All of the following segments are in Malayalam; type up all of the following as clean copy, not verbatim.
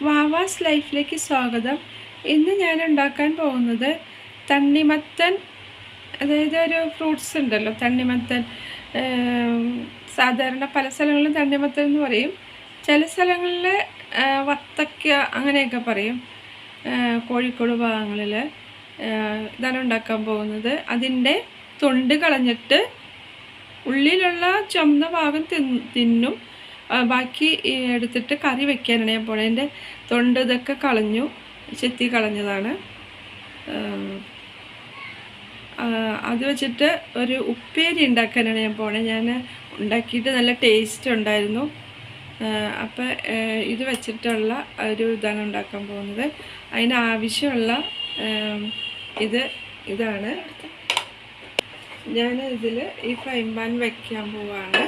വാവാസ് ലൈഫിലേക്ക് സ്വാഗതം. ഇന്ന് ഞാൻ ഉണ്ടാക്കാൻ പോകുന്നത് തണ്ണിമത്തൻ, അതായത് ഒരു ഫ്രൂട്ട്സ് ഉണ്ടല്ലോ തണ്ണിമത്തൻ. സാധാരണ പല സ്ഥലങ്ങളിലും തണ്ണിമത്തൻ എന്ന് പറയും, ചില സ്ഥലങ്ങളിൽ വത്തക്ക അങ്ങനെയൊക്കെ പറയും. കോഴിക്കോട് ഭാഗങ്ങളിൽ ഇതാണ് ഉണ്ടാക്കാൻ പോകുന്നത്. അതിൻ്റെ തൊണ്ട് കളഞ്ഞിട്ട് ഉള്ളിലുള്ള ചുമന്ന ഭാഗം തിന്നും, ബാക്കി എടുത്തിട്ട് കറി വെക്കാനാണ് ഞാൻ പോണത്. എൻ്റെ തൊണ്ട് ഇതൊക്കെ കളഞ്ഞു, ചെത്തി കളഞ്ഞതാണ്. അത് വെച്ചിട്ട് ഒരു ഉപ്പേരി ഉണ്ടാക്കാനാണ് ഞാൻ പോണത്. ഞാൻ ഉണ്ടാക്കിയിട്ട് നല്ല ടേസ്റ്റ് ഉണ്ടായിരുന്നു. അപ്പം ഇത് വെച്ചിട്ടുള്ള ഒരു ഇതാണ് ഉണ്ടാക്കാൻ പോകുന്നത്. അതിനാവശ്യമുള്ള ഇതാണ്. ഞാൻ ഇതിൽ ഈ ഫ്രൈ പാൻ വയ്ക്കാൻ പോവാണ്.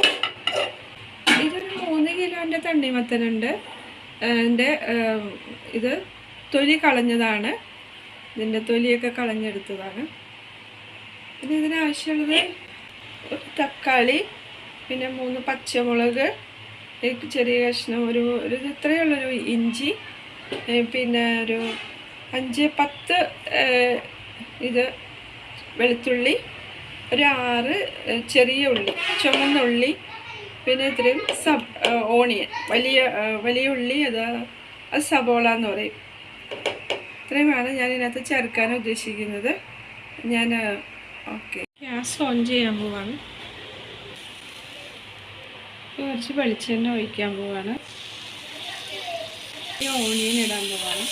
ഇതൊരു 3 കിലോൻ്റെ തണ്ണിമത്തനുണ്ട്. എൻ്റെ ഇത് തൊലി കളഞ്ഞതാണ്, ഇതിൻ്റെ തൊലിയൊക്കെ കളഞ്ഞെടുത്തതാണ്. പിന്നെ ഇതിനാവശ്യമുള്ളത് ഒരു തക്കാളി, പിന്നെ 3 പച്ചമുളക്, ചെറിയ കഷ്ണം, ഒരു ഇത്രയുള്ളൊരു ഇഞ്ചി, പിന്നെ ഒരു 5-10 ഇത് വെളുത്തുള്ളി, ഒരു 6 ചെറിയ ഉള്ളി, ചുവന്ന ഉള്ളി, പിന്നെ ഇത്രയും ഓണിയൻ, വലിയ ഉള്ളി, അത് സബോള എന്ന് പറയും. ഇത്രയുമാണ് ഞാൻ ഇതിനകത്ത് ചേർക്കാൻ ഉദ്ദേശിക്കുന്നത്. ഞാൻ ഗ്യാസ് ഓൺ ചെയ്യാൻ പോവാണ്. കുറച്ച് വെളിച്ചെണ്ണ ഒഴിക്കാൻ പോവാണ്. ഈ ഓണിയൻ ഇടാൻ പോവാണ്.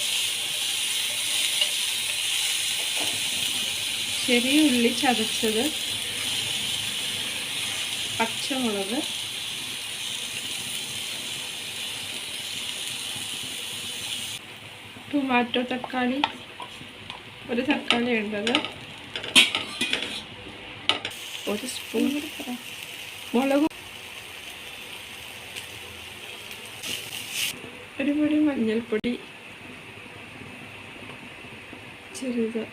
ചെറിയ ഉള്ളി ചതച്ചത്, പച്ചമുളക്, ടൊമാറ്റോ, തക്കാളി, ഒരു തക്കാളി ഉണ്ടത്, ഒരു സ്പൂൺ മുളക്, ഒരു പൊടി മഞ്ഞൾപ്പൊടി, ചെറുത്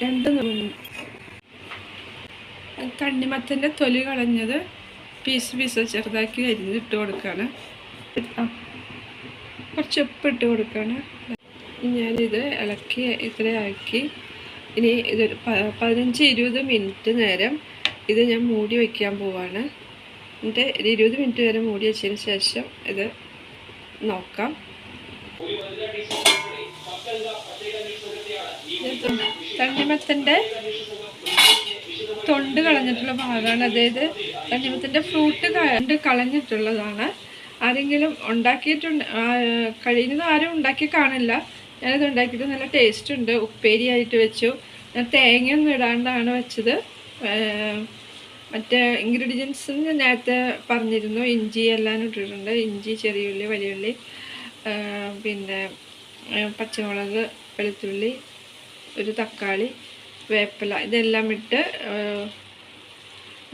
2 തണ്ണിമത്തൻ്റെ തൊലി കളഞ്ഞത് പീസ് ചെറുതാക്കി അരിഞ്ഞിട്ട് കൊടുക്കുകയാണ്. കുറച്ച് ഉപ്പിട്ട് കൊടുക്കുകയാണ്. ഞാനിത് ഇളക്കി ഇത്രയാക്കി. ഇനി ഇതൊരു 15-20 മിനിറ്റ് നേരം ഇത് ഞാൻ മൂടി വയ്ക്കാൻ പോവാണ്. എന്നിട്ട് 20 മിനിറ്റ് വരെ മൂടി വെച്ചതിന് ശേഷം ഇത് നോക്കാം. തണ്ണിമത്തൻ്റെ തൊണ്ട് കളഞ്ഞിട്ടുള്ള ഭാഗമാണ്, അതായത് തണ്ണിമത്തൻ്റെ ഫ്രൂട്ട് കളഞ്ഞിട്ടുള്ളതാണ്. ആരെങ്കിലും ഉണ്ടാക്കിയിട്ടുണ്ട്, കഴിയുന്നത് ആരും ഉണ്ടാക്കി കാണില്ല. ഞാനിത് ഉണ്ടാക്കിയിട്ട് നല്ല ടേസ്റ്റ് ഉണ്ട്. ഉപ്പേരി ആയിട്ട് വെച്ചു. ഞാൻ തേങ്ങയൊന്നും ഇടാണ്ടാണ് വെച്ചത്. മറ്റേ ഇൻഗ്രീഡിയൻസ് ഞാൻ നേരത്തെ പറഞ്ഞിരുന്നു. ഇഞ്ചി എല്ലാം ഇട്ടിട്ടുണ്ട്. ഇഞ്ചി, ചെറിയുള്ളി, വലിയുള്ളി, പിന്നെ പച്ചമുളക്, വെളുത്തുള്ളി, ഒരു തക്കാളി, വേപ്പില, ഇതെല്ലാം ഇട്ട്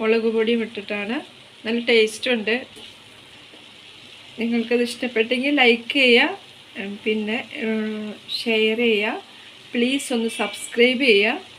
മുളക് പൊടിയും ഇട്ടിട്ടാണ്. നല്ല ടേസ്റ്റ് ഉണ്ട്. നിങ്ങൾക്കത് ഇഷ്ടപ്പെട്ടെങ്കിൽ ലൈക്ക് ചെയ്യുക, പിന്നെ ഷെയർ ചെയ്യുക. പ്ലീസ് ഒന്ന് സബ്സ്ക്രൈബ് ചെയ്യുക.